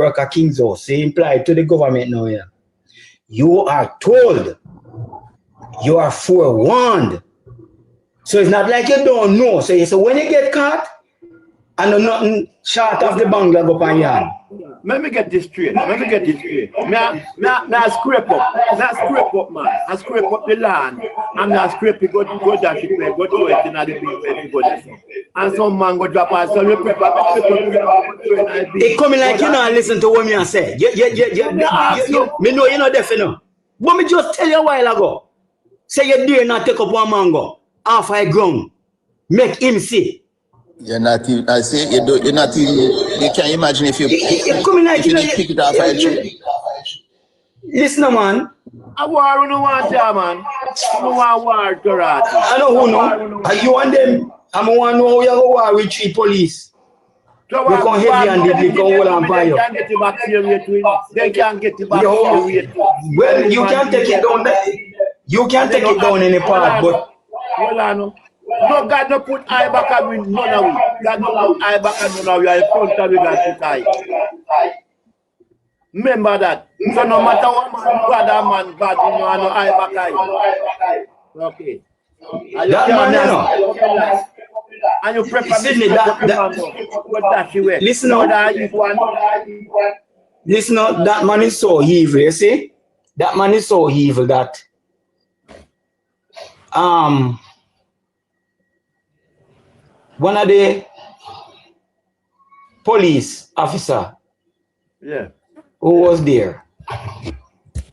work at King's House. So implied to the government now, yeah. You are told. You are forewarned. So it's not like you don't know. So you say when you get caught, and nothing short of the bangla go pan yan. Let me get this straight. Now scrape up. Not scrape up, man. I scrape up the land. I'm not scraping, go dash it, go to it, and and some man go drop out. So you prep up. It coming like you know, listen to what me I say. Me know you're not deaf, you know. But me just tell you a while ago. Say you dare not take up one mango half a ground. Make him see. You're not even, I say, you're not even, you can't imagine if you pick it off a tree. Listen, man. I want no one there, man. No one war, Garage. I know who know. Are you and them? I'm want to know how you go war with 3 police. So they come heavy and they come hold on fire. They can't get you back serious. They can't get you back serious. Well, you can't take it down. You can't take it down any part, but. Well, I know. No, God no put eye back at me, none of we. God no put eye back at none of we. I front of we got put eye. Remember that. So no matter what man bad, you know, no eye back eye. Okay. That man, you know. And you prepare that listen up. Listen up, that man is so evil, you see? That man is so evil that one of the police officer who was there,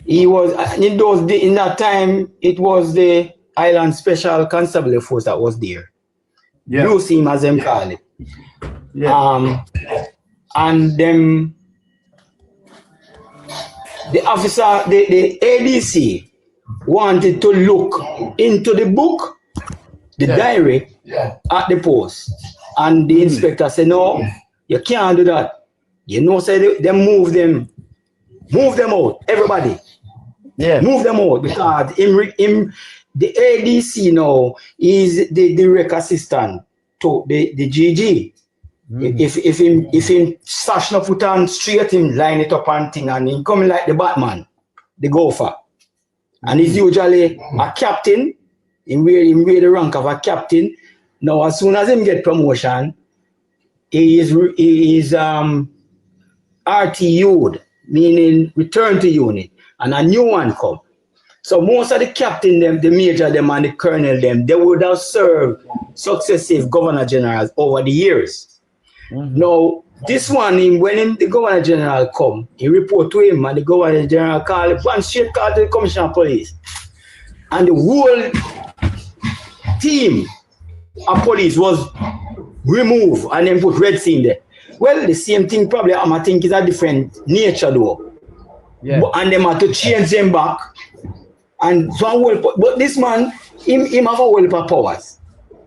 he was in that time it was the Island Special Constabulary Force that was there. You see him as them call it. And them the officer, the ADC wanted to look into the book, the diary at the post, and the inspector said, no, you can't do that. You know, say they move them out, everybody. Move them out, because the ADC now is the direct assistant to the GG. If him sash no put on straight, him line it up and thing, and him coming like the Batman, the gopher. And he's usually a captain. He wear the rank of a captain. Now, as soon as him get promotion, he is RTU'd, meaning return to unit, and a new one come. So most of the captain them, the major them, and the colonel them, they would have served successive governor generals over the years. Now, this one, when the governor general come, he report to him, and the governor general call one straight call to the commissioner of police, and the whole team of police was removed and then put red sea in there. Well, the same thing probably I think is a different nature though. And them had to change them back. And so but this man, him have a whole heap of powers.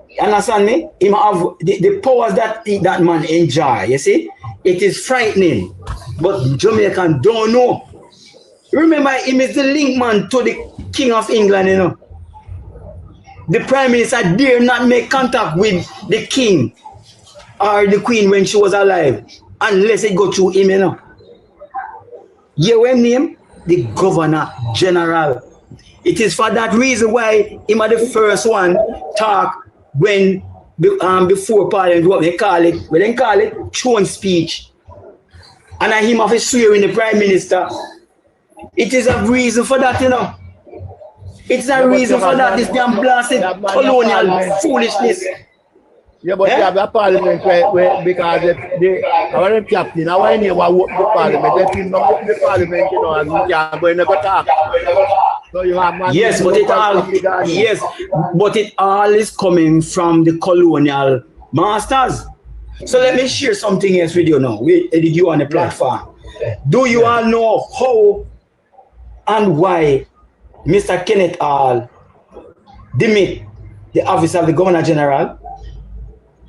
You understand me? Him have the powers that that man enjoy. You see, it is frightening, but Jamaican don't know. Remember, him is the link man to the King of England. You know, the Prime Minister dare not make contact with the King or the Queen when she was alive, unless it go through him. You know, you know name the Governor General. It is for that reason why him are the first one talk when before Parliament, what they call it, throne speech. And I him have a swear in the Prime Minister. It is a reason for that, you know. It's a reason for that, this damn blasted colonial foolishness. Yeah, but they have a parliament where because our captain, our name was the parliament, they didn't know the parliament, you know, and we can't go in the talk. So you have yes, but it all is coming from the colonial masters. So let me share something else with you now. We edit you on the platform. Do you all know how and why Mr. Kenneth Hall demit the office of the Governor General?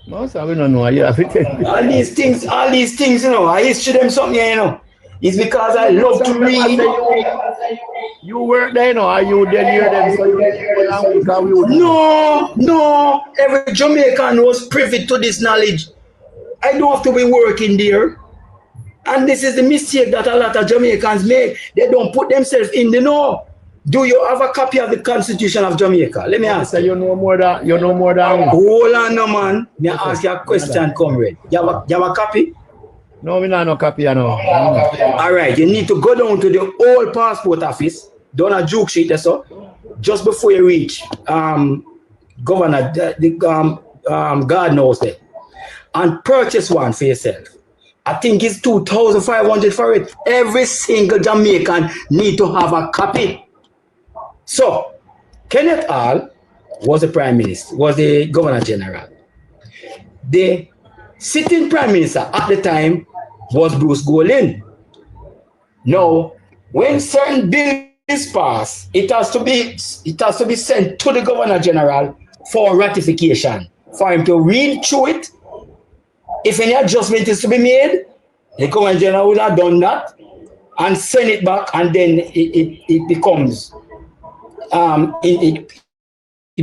No, sir, we don't know. All these things, you know, I history them something, you know. It's because I love to read. You work there, you know, are you then hear them? So no. Every Jamaican was privy to this knowledge. I don't have to be working there. And this is the mistake that a lot of Jamaicans make. They don't put themselves in the know. Do you have a copy of the Constitution of Jamaica? Let me ask you. You know more than Hold on, no man. May I ask you a question, comrade? You have a copy? No, we not no copy, you know. All right, you need to go down to the old passport office, down a juke sheet, so just before you reach Governor, God knows that, and purchase one for yourself. I think it's 2,500 for it. Every single Jamaican need to have a copy. So, Kenneth Hall was the Prime Minister, was the Governor General. The sitting Prime Minister at the time was Bruce Golding. Now, when certain bills pass, it has to be sent to the Governor General for ratification, for him to read through it. If any adjustment is to be made, the Governor General would have done that and send it back, and then it becomes it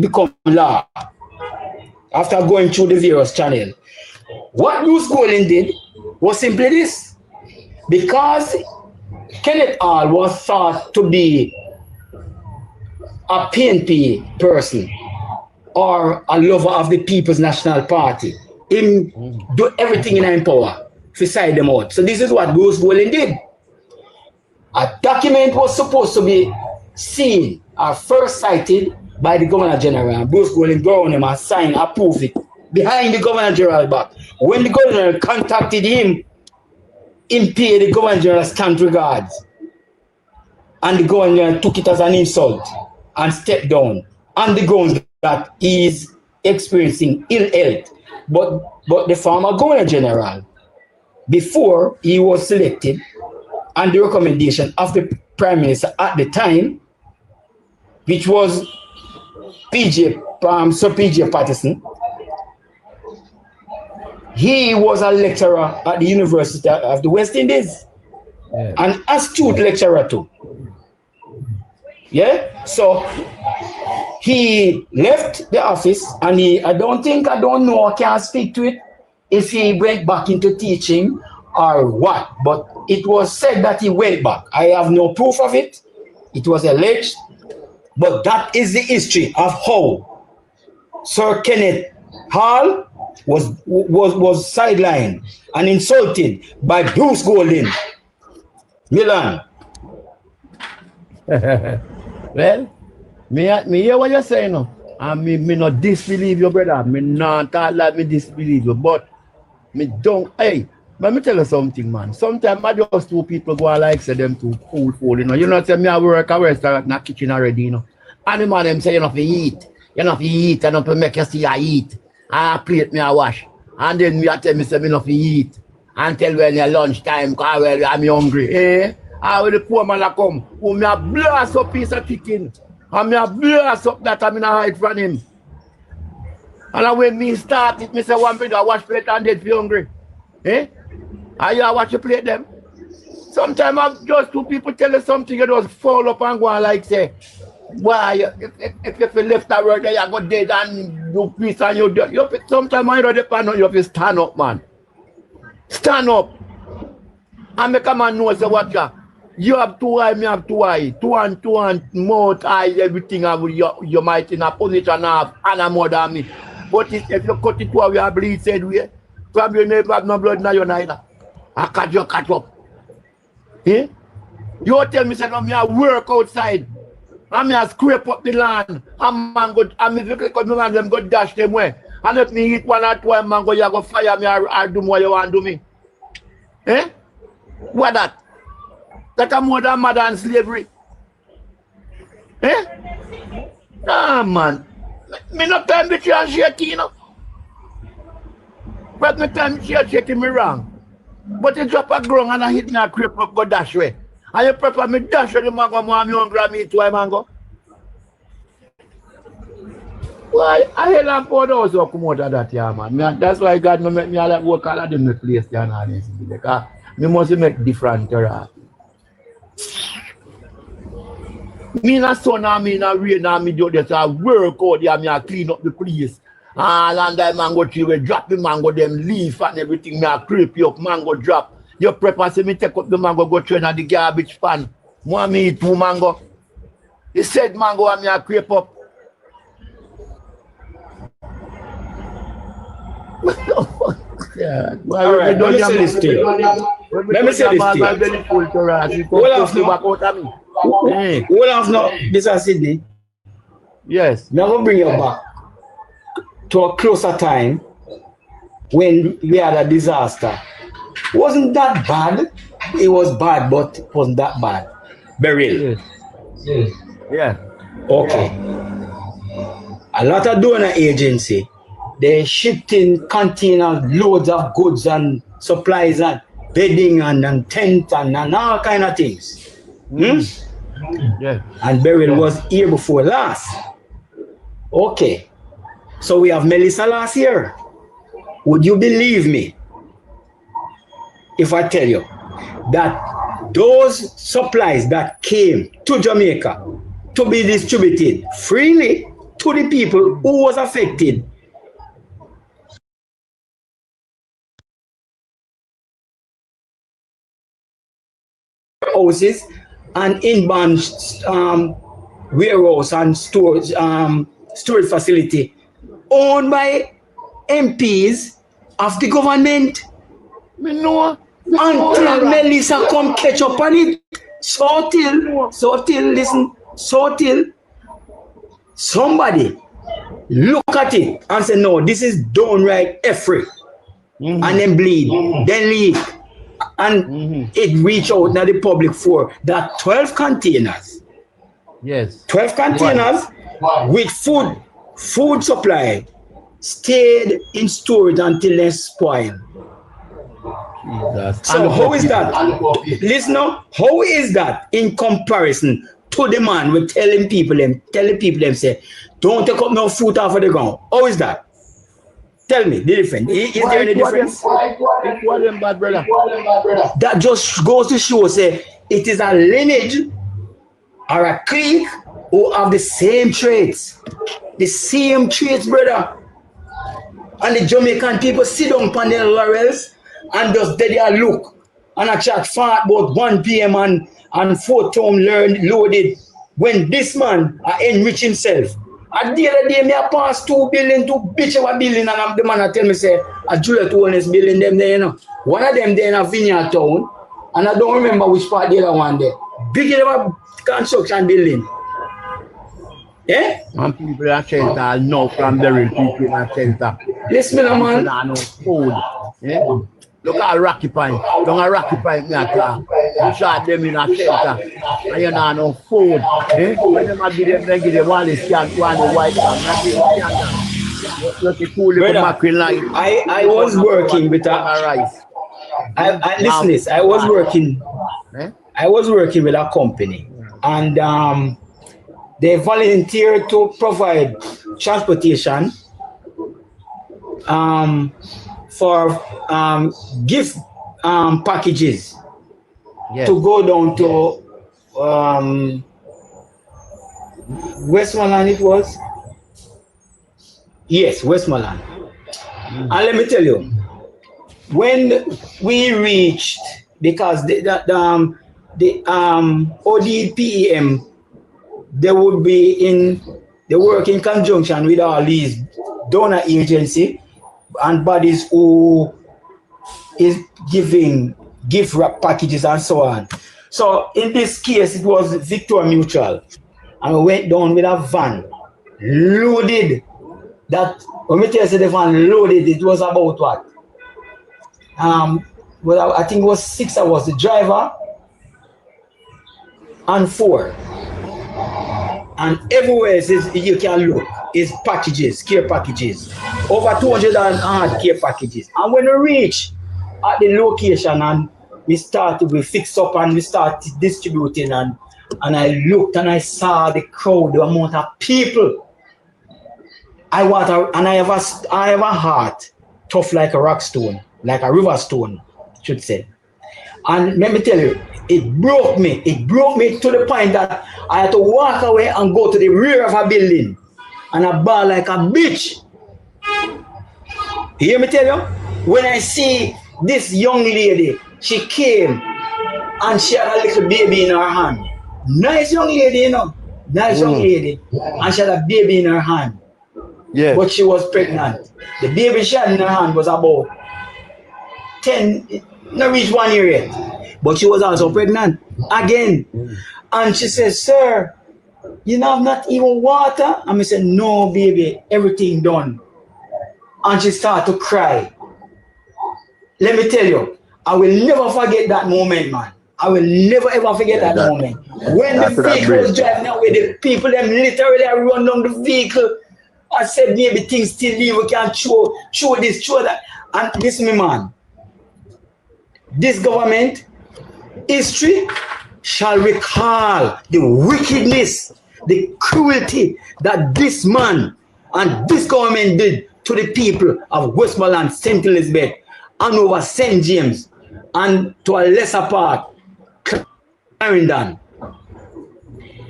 becomes law after going through the various channels. What Bruce Golding did was simply this. Because Kenneth Hall was thought to be a PNP person or a lover of the People's National Party, him do everything in his power to side them out. So this is what Bruce Golding did. A document was supposed to be seen or first cited by the Governor General. Bruce Golding go on him and sign, approve it behind the Governor General back. When the Governor contacted him, he paid the Governor General scant regards. And the Governor took it as an insult and stepped down on the grounds that he is experiencing ill health. But the former Governor General, before he was selected, and the recommendation of the Prime Minister at the time, which was Sir P.J. Patterson, he was a lecturer at the University of the West Indies, an astute lecturer too. Yeah, so he left the office, and I don't know, I can't speak to it if he went back into teaching or what, but it was said that he went back. I have no proof of it. It was alleged, but that is the history of how Sir Kenneth Hall was sidelined and insulted by Bruce Golding. Milan. Well, me hear what you're saying now. And me not disbelieve you, brother. Me not like me disbelieve you, but me don't. Hey, let me tell you something, man. Sometimes I just two people go and like say them too cool, you know. You know, say me I work a restaurant in a kitchen already, you know. And the man them say you know to eat. You know to eat, and not to make you see I eat. And I plate me I wash. And then me I tell me say me not to eat. Until when your lunchtime, cause well, I'm hungry. Eh? And when the poor man a come, who me a blast up piece of chicken. And me a blast up that I'm in a hide from him. And when me start it, me say one brother wash plate and dead feel hungry. Eh? And you watch you plate them. Sometimes I've just two people tell you something, you just fall up and go and like say, why if you left that work there, you go dead and you peace and you do. Sometimes I don't depend on you, you stand up, man. Stand up. And make a man know say what you have two eye, me have two eye. Two and mouth, eyes, everything you might in a position of and more than me. But if you cut it to you bleed said way, probably you never have no blood in your neither. I catch up. Eh? You tell me say no me I work outside. And me I scrape up the land. And man go and me because me man them go dash them way. And if me eat one or two man go you go fire me or do what you want to do me. Eh? What that? That a more than murder and slavery. Eh? Nah man. Me no time with you and shaky, you know. But me time with you and shaky me wrong. But you drop a ground and I hit me a creep up go dash way. And you prepare me dash way the mango and me hungry and me eat two mango. Why I hell and pour those who come out of that here, man. That's why God no make me all that work all of them the place there and all this. Because me must make different therapy. Me na sun and me na rain and me do this I work out there, me I clean up the place. And that mango tree will drop the mango them leaf and everything, me I creep you up, mango drop. You prepare say me take up the mango, go train at the garbage pan. Want me eat 2 mango. He said mango and me a creep up. Yeah. Well, all right, let me say this to you. Let me say this to you. Hold off now, this is Sydney. Yes. Now I'm going to bring you back to a closer time when we had a disaster. Wasn't that bad? It was bad, but it wasn't that bad. Beryl. Yes. Yeah. Okay. A lot of donor agency, they shipped in containers, loads of goods and supplies and bedding and tent and all kind of things. Yeah. And Beryl was here before last. Okay. So we have Melissa last year. Would you believe me if I tell you that those supplies that came to Jamaica to be distributed freely to the people who was affected houses and inbound warehouse and storage facility owned by MPs of the government. Me know. Until Melissa come catch up on it. So till, listen, somebody look at it and say, no, this is downright effort. And then bleed, then leak. And it reach out to the public for that 12 containers. Yes. 12 containers with food supply stayed in storage until they spoil. Jesus. So how is that? Listen now, how is that in comparison to the man with telling people say, don't take up no food off of the ground? How is that? Tell me the difference. Is there any difference? Bad brother. That just goes to show, say, it is a lineage or a clique who have the same traits. The same traits, brother. And the Jamaican people sit down on their laurels and just there look and I chat far about 1 p.m. and 4 time loaded when this man enrich himself. At the other day, me I pass 2 billion to bitch of a building and the man I tell me say, a Juliet Holness building them there, you know. One of them there in a vineyard town and I don't remember which part the other one there. Big of a construction building. Yeah? And people are shelter, no from the real people in a shelter. Listen, man. No food. Yeah? Look at Rocky Pine. Don't a Rocky Pine me a car. You shot them in a shelter. And you know no food. Eh? When them give them all this can one the white man. Not the cool little mackerel like. I was working with a rice. Listen this, I was working with a company and they volunteered to provide transportation for gift packages to go down to Westmoreland it was? Yes, Westmoreland. And let me tell you, when we reached, because the ODPEM, they would be they work in conjunction with all these donor agency and bodies who is giving gift wrap packages and so on. So in this case, it was Victor Mutual, and we went down with a van loaded. That when we tell you the van loaded, it was about what? Well, I think it was 6 hours. The driver and 4. And everywhere you can look is packages, care packages. Over 200 care packages. And when we reach at the location and we fixed up and we started distributing and I looked and I saw the crowd, the amount of people. I have a heart tough like a rock stone, like a river stone, should say. And let me tell you, it broke me. It broke me to the point that I had to walk away and go to the rear of a building and I bawl like a bitch. You hear me tell you? When I see this young lady she came and she had a little baby in her hand. Nice young lady, you know. Nice young lady. And she had a baby in her hand. Yes. But she was pregnant. The baby she had in her hand was about 10, not reach 1 year yet. But she was also pregnant again. And she said, sir, you know, not even water? And I said, no, baby, everything done. And she started to cry. Let me tell you, I will never forget that moment, man. I will never ever forget that moment. When the vehicle was driving away, the people them literally run down the vehicle. I said, maybe things still leave, we can show this, show that. And this me, man. This government, history shall recall the wickedness, the cruelty that this man and this government did to the people of Westmoreland, St. Elizabeth, and over St. James, and to a lesser part, Clarendon,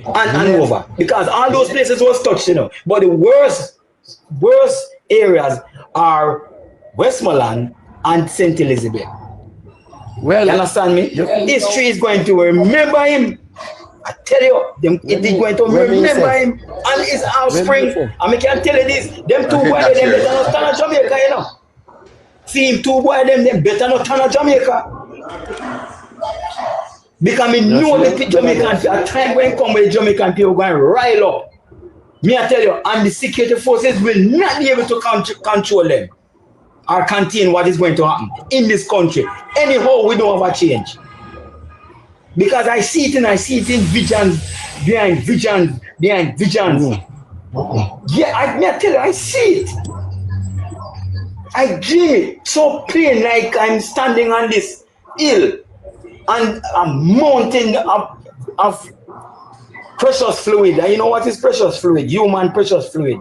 and over. Because all those places was touched, you know. But the worst areas are Westmoreland and St. Elizabeth. Well, you understand me? History is going to remember him. I tell you, it is going to remember him and his offspring. And I can tell you this, them two boys, them better not turn to Jamaica, you know. See him two boys, them better not turn to Jamaica. Because I know the Jamaican people, a time when come with Jamaican people going to rile up. Me I tell you, and the security forces will not be able to control them or contain what is going to happen in this country. Anyhow, we don't have a change. Because I see it in visions, behind visions. Yeah, I tell you, I see it. I dream it so plain, like I'm standing on this hill and a mountain of precious fluid. And you know what is precious fluid? Human precious fluid.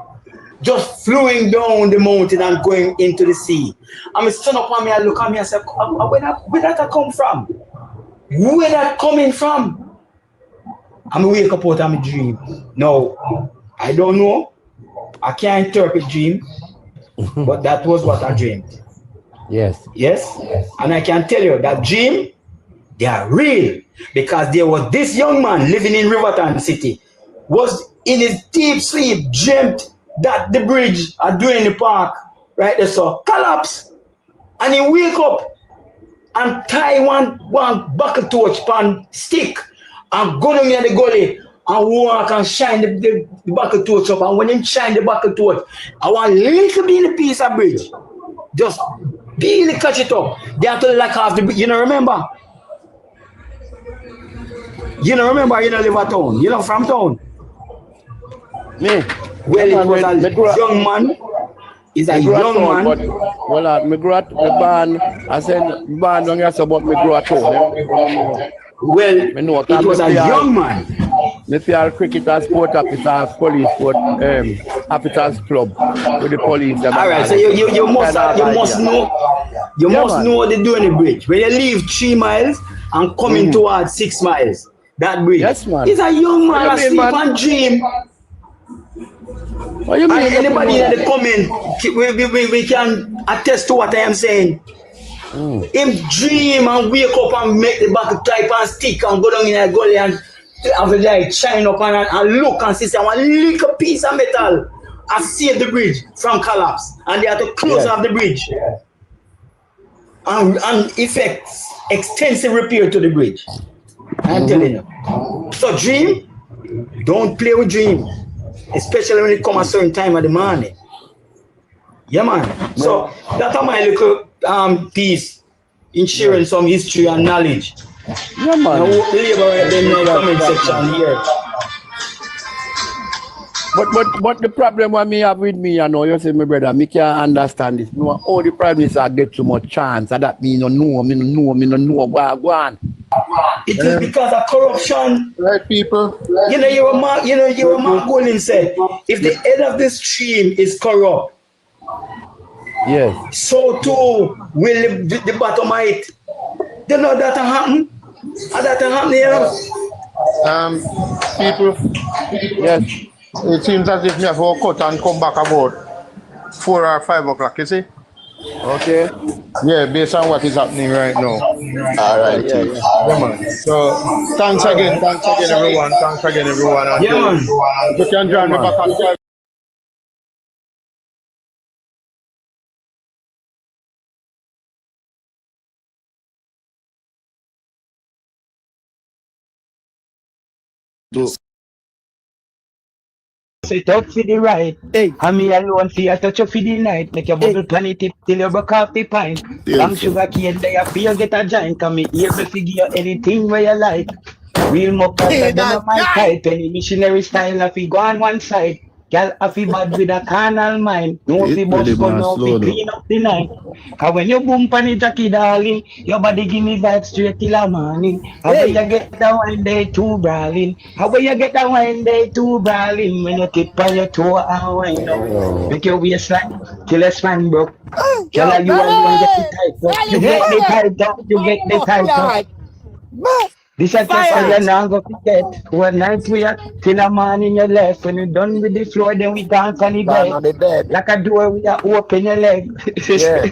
Just flowing down the mountain and going into the sea. I'm stand up on me, I look at me and say, where that come from? Where that coming from? I'm wake up out of my dream. No, I don't know. I can't interpret dream. But that was what I dreamed. Yes. And I can tell you that dream, they are real. Because there was this young man living in Riverton City, was in his deep sleep, dreamt that the bridge at Duane Park, right there, so collapse. And he wake up and tie one bucket torch pan stick and go down in the gully and walk and shine the bucket torch up. And when him shine the bucket torch, I want little bit of piece of bridge. Just barely catch it up. They have to lock off the bridge. You know, remember? You know, live at town. You know, from town. Me. Well, it was a young man. He's a young man. But, well, me grew up, I said, don't get about me grew up. Well, it was a young man. Me feel cricket sport officers, police sport, officers club with the police. All right, so you must know they doing the bridge. When you leave 3 miles and coming towards 6 miles, that bridge. Yes, man. He's a young man, a sleep and dream. What you mean? And anybody in the comment, we can attest to what I am saying. Him dream and wake up and make the bucket type and stick and go down in a gully and have the light shine up and look and see one little piece of metal and save the bridge from collapse. And they have to close off the bridge. And effect extensive repair to the bridge. I'm telling you. So dream, don't play with dream. Especially when it comes a certain time of the morning. Yeah, man. So that's my little piece in sharing some history and knowledge. Yeah, man. I hope the labor in the comment section here. But the problem what me have with me, you know, you say, my brother, me can't understand this. No, all the problem is I get too much chance. And that me no know go on. It is because of corruption. Right, people. You know, Mark Golden said, if the head of the stream is corrupt, yes, so too will the bottom of it. You know that happen? That happen, you know? People. Yes. It seems as if we have to cut and come back about 4 or 5 o'clock, you see? Okay. Yeah, based on what is happening right now. All Yeah, right, yeah, Chief. yeah. Yeah, man. So thanks again, everyone. Thanks again, everyone. And Yeah, man. if you can Yeah, join me man. back on 12. Sit up for the right. Hey, And me alone for a touch up for the night. Make your hey. bubble planet tip till you broke off the pint. Long Beautiful. sugar cane there, feel get a giant. Come me able to give you anything where you like. Real muckers Hey, that them that a my guy. type. Any missionary style if you go on one side. Girl if you bad with a carnal mind. No if you It really bust gun, man no if you slow though. clean up the night. Cause when you boom pan it, Jackie darling, your body give me vibes straight till the morning. How when Hey. you get that wine day too brawling. How when you get that wine day too brawling. When you tip on your toe and wind up. Make your waistline till your spine broke. Girl, Yo, you alone get the Barry. tight up. You Solid, get the brother. tight up. You get the Oh, tight up. God. But This a test so fire. you're not gonna forget. One night we are till a morning you left. When you done with the floor, then we dance on the Gone bed. on the bed. Like a door, we are open your leg. Yeah.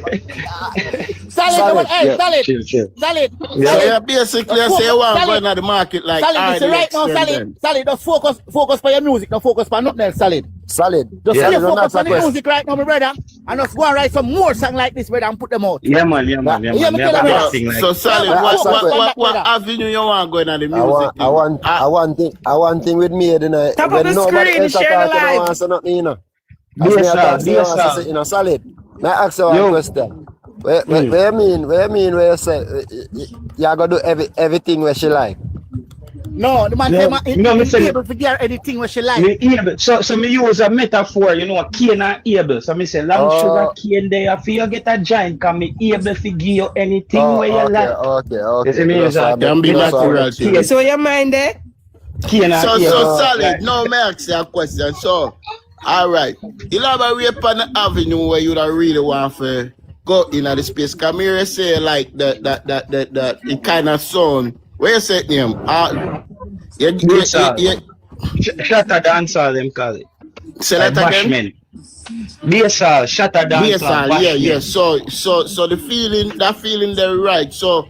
Solid, Solid. hey, Yeah, solid. chill, chill. Solid. Yeah. So Solid. yeah, basically Just I say you focus. want Solid. going to the market like Solid, this is right RDX now, them solid. then. Solid, just focus for your music, don't focus for nothing else, solid. Solid. Just Yeah. stay Solid, focus that's a on the question. music right now, my brother. And just go and write some more songs like this, brother, and put them out. Yeah, man, yeah, man, yeah, Yeah, man. me Me tell have you, a big brother. So, thing like so Solid, Yeah, what focus what on what that, what brother. avenue you want going on the I music want, I thing? want, I want thing, I want thing with me, you know. Top of When the nobody screen, else are share the talking, I live. want to say nothing, you know. As me BSR, attack, say, I want to BSR. say, you know, solid. May I ask you one Yo. question? Where, where, Mm. where you mean, where you mean, where you say, you are going to do everything where she like? No, the man Yeah. say man, No, me him say able to get anything what she like. me able. So me use a metaphor, you know, cane and able. So me say long sugar Oh, cane there for you get a giant, can me able to give you anything where you okay, like. okay, You see okay. me use a Can be metaphor. natural Cane, thing. So your mind there? cane and So able. Uh, Solid, Like now may I ask you a question. So, all right. Elaborate on the avenue where you don't really want to go in the space. Come here and say like that it kind of sound. Where you say it name? BSR. You Shatter dancehall them call it. say Like that again? bashment. BSR, shatter dancehall, BSL, yeah. bashment. So the feeling, that feeling there, right? So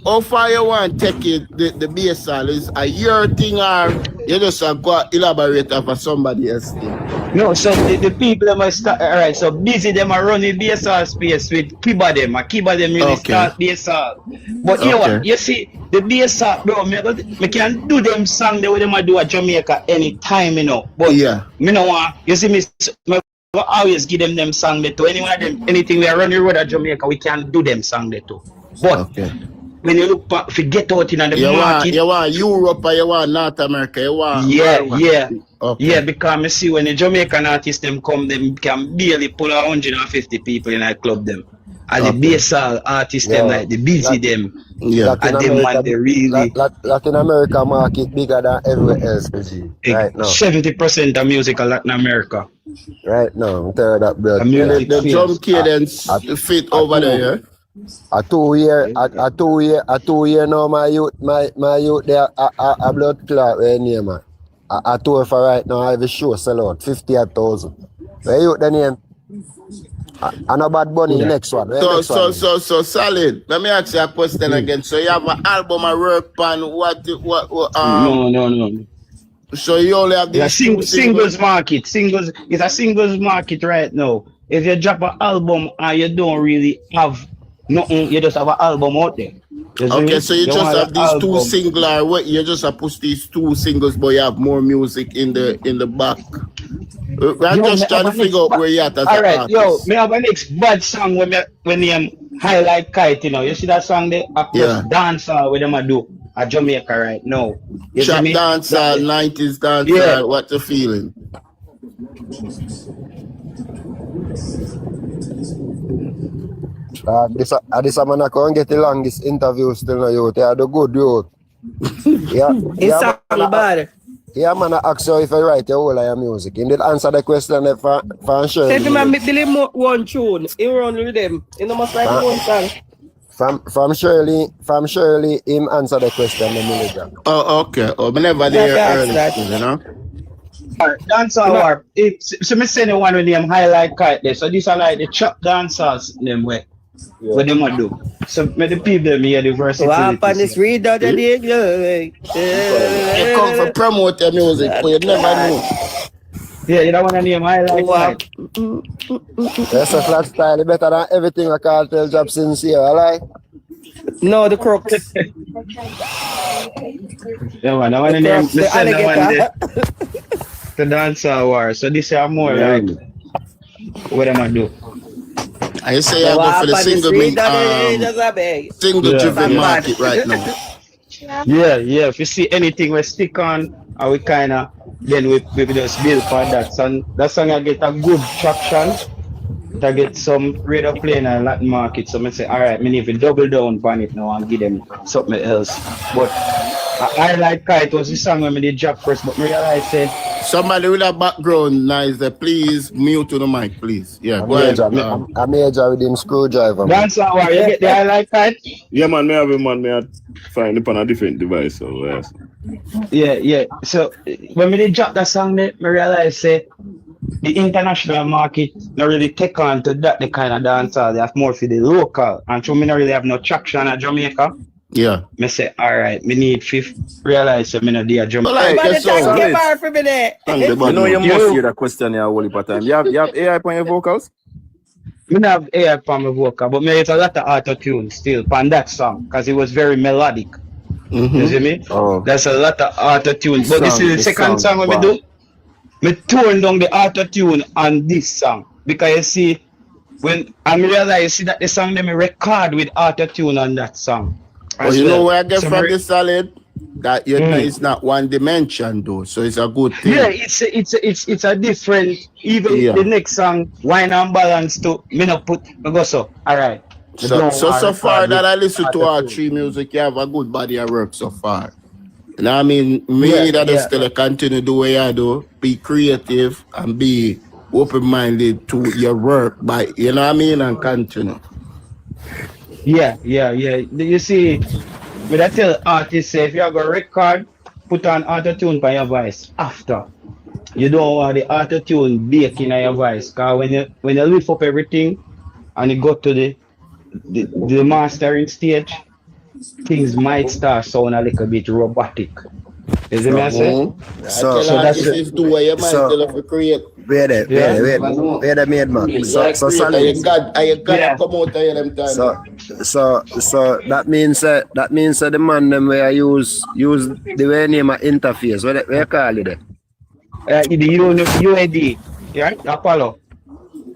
how far you want to take it, the BSL is a your thing or you just go elaborate for somebody else thing? No, so the people them are start alright, so busy them are running BSR space with Kiba them, and Kiba them really Okay, start BSR. But you know what? okay, You see, the BSR, bro, me can do them song the way them a do at Jamaica anytime, you know. But yeah, me no want, you see me always give them song there too. Anyone of them, anything we are running road at Jamaica, we can do them song there too. But okay. when you look if you get out in the market, You want Europe or you want North America? You want yeah, where? yeah. Okay, Yeah, because I see when the Jamaican artists them come, them can barely pull 150 people in a club them. And the okay, basal artists them yo, like the busy Lat- them yeah. Latin and them America, man they really Latin America market bigger than everywhere else, G. big. Right now. 70% of music in Latin America. Right now, I'm telling that A blood And clot. music the drum fields. cadence A, fit a over two, there, yeah? a 2 year now, my youth, they are a blood clot right near, man. A tour for right now, I have a show sell out, 50,000. Where you the name? And a Bad Bunny, the Yeah. next one. Where the next one? So Solid. Let me ask you a question again. So you have an album I work on No. so you only have It's a these two singles singles? market. It's a singles market right now. If you drop an album and you don't really have nothing, you just have an album out there. You see Okay, me? so you You just want an have these two album. singles or what you just have push these two singles but you have more music in the back. I'm Yo, me just have trying to a figure next out where you're at as all an right, yo, artist. me have a next bad song when them highlight kite, you know. You see that song there? A plus Yeah. dancer with them a do at Jamaica right now. You see Trap me? dancer, 90s Yeah. dancer, what you feeling? This man I can't get along this interview still now, youth. They are the good youth. It's song bad. Yeah, man, I ask you if I write your whole of your music. You did answer the question from Say Shirley. if man make the one tune, he run with them. You know must write the one song. From Shirley, him answer the question, the manager. Oh, okay. Oh, but never Yeah, there that's early that. still, you know? Dancehall war. So me say the one with them highlight kite there. So these are like the chop dancers them way. What them a do. So me the people them hear the What versatility. happened is read out the day. You come for promote your music, but you never know. Yeah, you don't want to name highlight kite. That's a flat style better than everything I can't tell job sincere, alright? No, the crooks. Yeah, man, I want to The name crooks, the send the one alligator. the dancehall war. So this are more like what am I do? I say I So go what for the happened is single read out the day. Just a beg. single Yeah, driven yeah. market right now. Yeah. If you see anything we stick on, and we kind of then we just build for that song. That song I get a good traction. To get some radio play in a Latin market. So I say, all right, I need to double down on it now and give them something else. But I like Kite was the song when I did drop first, but I realized that Somebody with a background nice there, please mute to the mic, please. Yeah, go ahead. I'm major with him screwdriver. Man. dance hour, you get the I like Kite? Yeah, man, me have a man, me have find it on a different device. So, yes. Yeah. So when I did drop that song, I realized that the international market not really take on to that the kind of dancer. They have more for the local. And so me not really have no traction at Jamaica. Yeah. Me say, all right, me need fifth. Realize that me not there Jamaica. Like, But the that's thank all. you bar for me there. You know, you must hear that question here all the time. You have AI on your vocals? Me not have AI for my vocal, but me it's a lot of auto-tune still on that song because it was very melodic. You see me? Oh. That's a lot of auto-tune. But this is the second song when me do. Me tone down the auto-tune on this song. Because you see, when I realize that the song them record with auto-tune on that song. Oh, you know where I get from the solid? That you know it's not one dimension though, so it's a good thing. Yeah, it's a different. Even the next song, Wine and Balance too. Me not put. Me go so. All right. So far that I listen to our three music, you have a good body of work so far. You know what I mean? Still continue do what you do, be creative and be open-minded to your work, but you know what I mean, and continue. Yeah. You see, when I tell artists, say, if you have a record, put on auto-tune by your voice after. You don't want the auto-tune baking in your voice. Because when you lift up everything and you go to the mastering stage, things might start sound a little bit robotic. You see me I say? So that's it. Do what you might still have to create. Wait a minute, man. So solid. I got come out of them time. So that means that the man them where use the way name of interface. What you call it? The UAD, right? Apollo.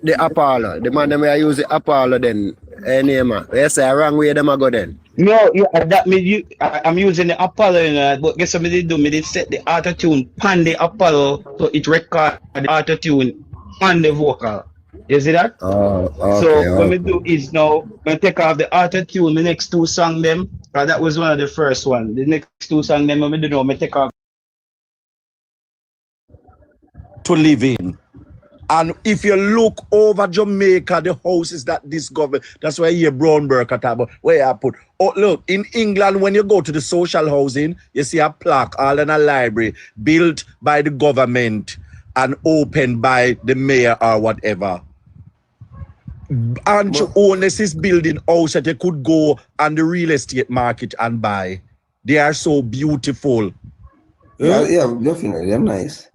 The Apollo. The man them where use the Apollo then. Name. You say wrong way them go then. No, I'm using the Apollo, but guess what I did do? I did set the auto tune on the Apollo so it record the auto tune on the vocal. You see that? Okay, so what we do is now we take off the auto tune, the next two songs them. That was one of the first one. The next two songs them we do now, we take off to live in. And if you look over Jamaica, the houses that this government, that's why you hear Brownberg at about where I put. Oh, look, in England, when you go to the social housing, you see a plaque all in a library built by the government and opened by the mayor or whatever. And Holness is building house that you could go on the real estate market and buy. They are so beautiful. Yeah, definitely. They're nice.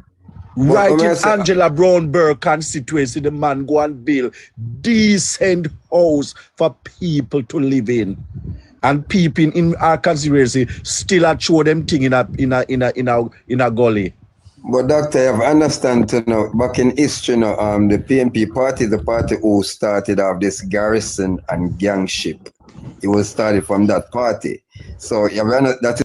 Right in Angela Brownberg constituency, the man go and build decent house for people to live in, and people in our constituency still are show them thing in a gully. But doctor, you have to understand to know back in history, the PNP party, the party who started off this garrison and gangship. It was started from that party. So you have that